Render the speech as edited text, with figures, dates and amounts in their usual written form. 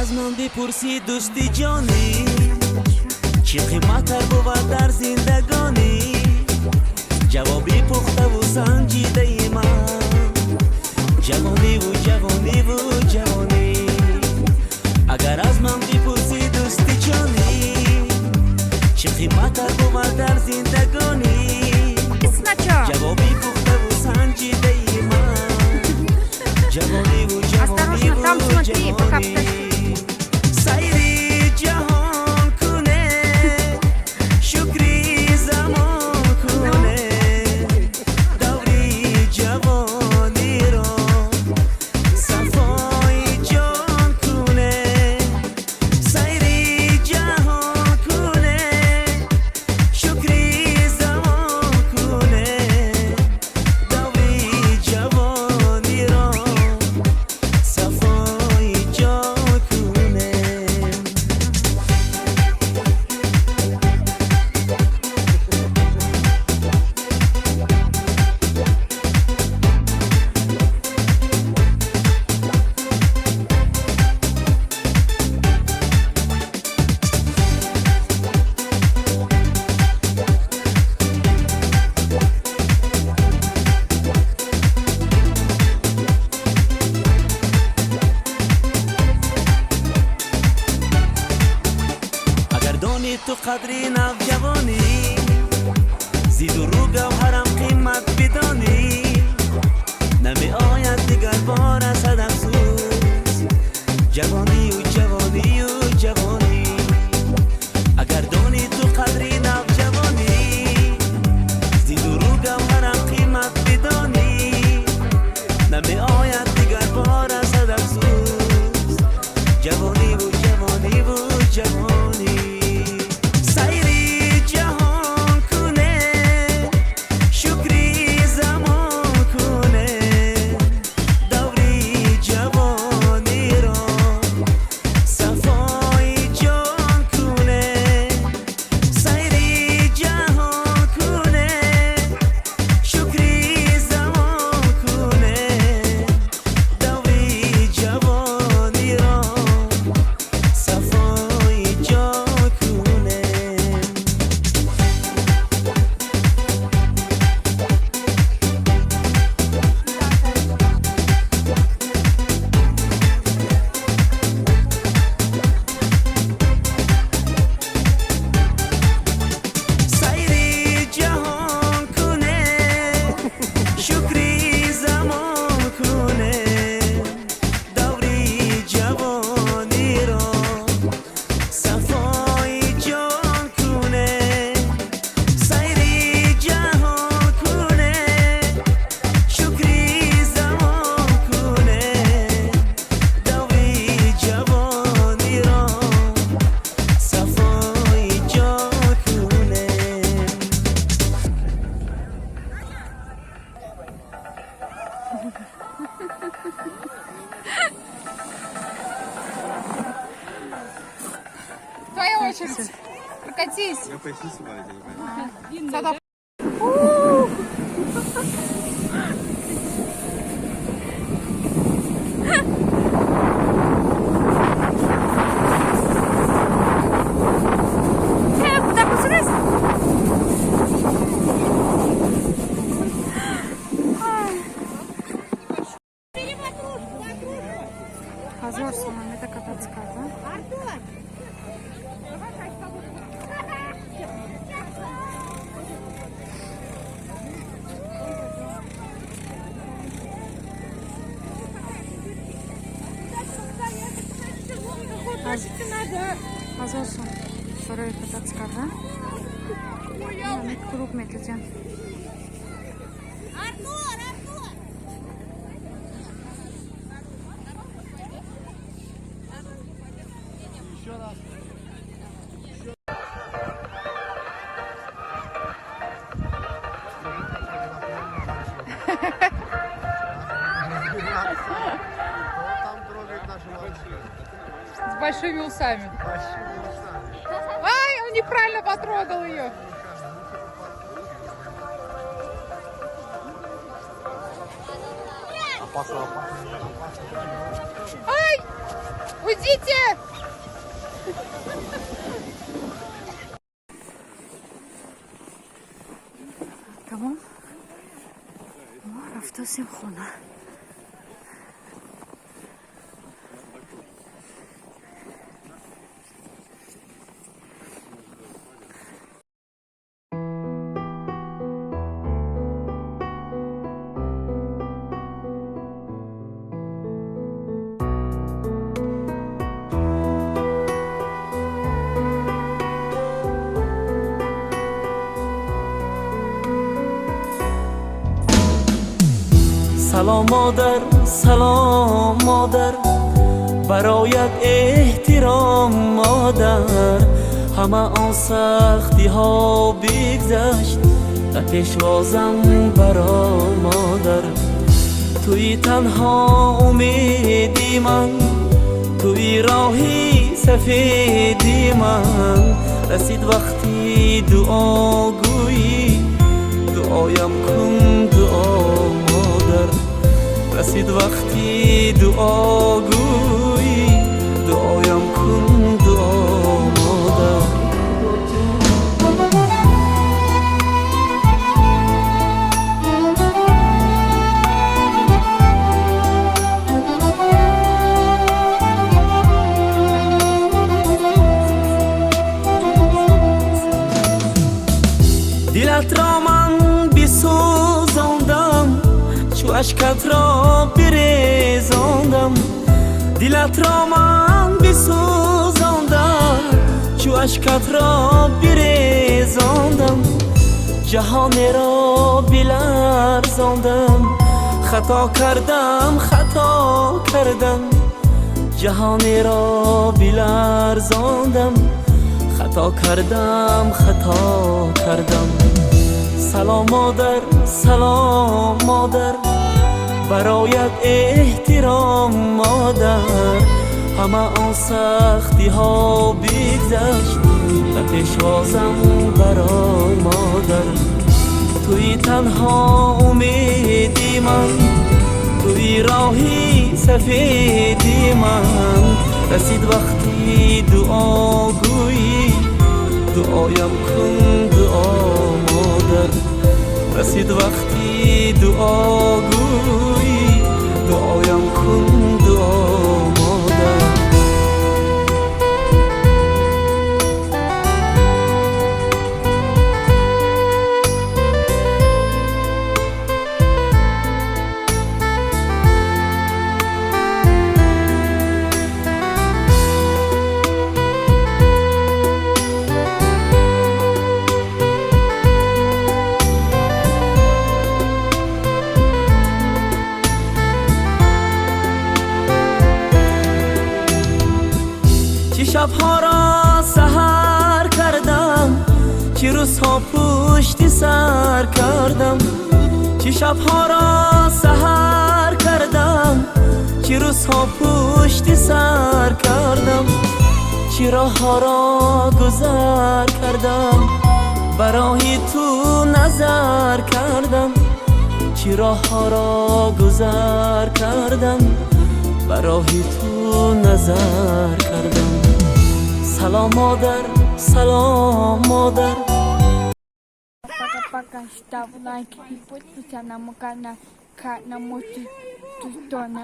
از من بپرسی دوستی جانی چی قیمت بود در زندگانی جوابی پخته و سنجیده ای من جوانی و جوانی و جوانی اگر از من بپرسی دوستی جانی چی قیمت بود در زندگانی جوابی پخته و سنجیده ای من جوانی و جوانی و جوانی سیری جهان کنه شکری زمان کنه دوری جوانی را صفای جان کنه سیری جهان کنه شکری زمان کنه دوری جوانی را صفای جان کنه اگر دانی تو قدری نوجوانی زید و رو گوهرم قیمت بدانی نمی آید دیگر بار از صد افسوس جوانی و جوانی و جوانی اگر دانی تو قدری نوجوانی زید و رو گوهرم قیمت بدانی نمی آید دیگر بار از صد افسوس جوانی و جوانی و جوانی سیری جهان کنه شکری زمان کنه دوری جوانی را صفای جان کنه سیری جهان کنه شکری زمان کنه دوری جوانی را صفای جان کنه سیری جهان کنه شکری زمان کنه دوری جوانی را صفای جان کنه سیری جهان کنه شکری زمان کنه دوری جوانی را صفای جان کنه Твоя очередь. Прокатись. Я поясни сюда, я не понимаю. Сюда. Куда посадись? Позор, самому это кататься, да? Позор, второй кататься, да? Круг метите. С большими усами. Ай, он неправильно потрогал ее. Опасно. Ай! Ой, Уйдите! Tamam. رفتیم خونه. سلام مادر سلام مادر برایت احترام مادر همه آن سختی ها بگذشت و پیشوازم برا مادر توی تنها امیدی من توی راهی سفیدی من رسید وقتی دعاگویی دعایم کن دعا رسید وقتی دعاگویی دعایم کن دعا مادر دلت را من بسوزاندم چو اشکت را بریزاندم دلت را من بسوزاندم چو اشکت را بریزاندم جهان را بلرزاندم خطا کردم جهان را بلرزاندم خطا کردم سلام مادر برایت احترام مادر همه آن سختی ها بگذشت و پیشوازم برای مادر توی تنها امیدی من توی راهی سفیدی من رسید وقتی دعاگویی دعایم کن دعا مادر رسید وقتی دعاگویی دعایم کن دعا مادر شبها را سحر کردم چه روزها پشت سر کردم چه شبها را سحر کردم چه روزها پشت سر کردم چه راهها را گذر کردم برای تو نظر کردم چه راهها را گذر کردم برای تو نظر کردم سلام مادر Пока-пока, ставь лайк и подписывайся на мой канал, как на мой тустона.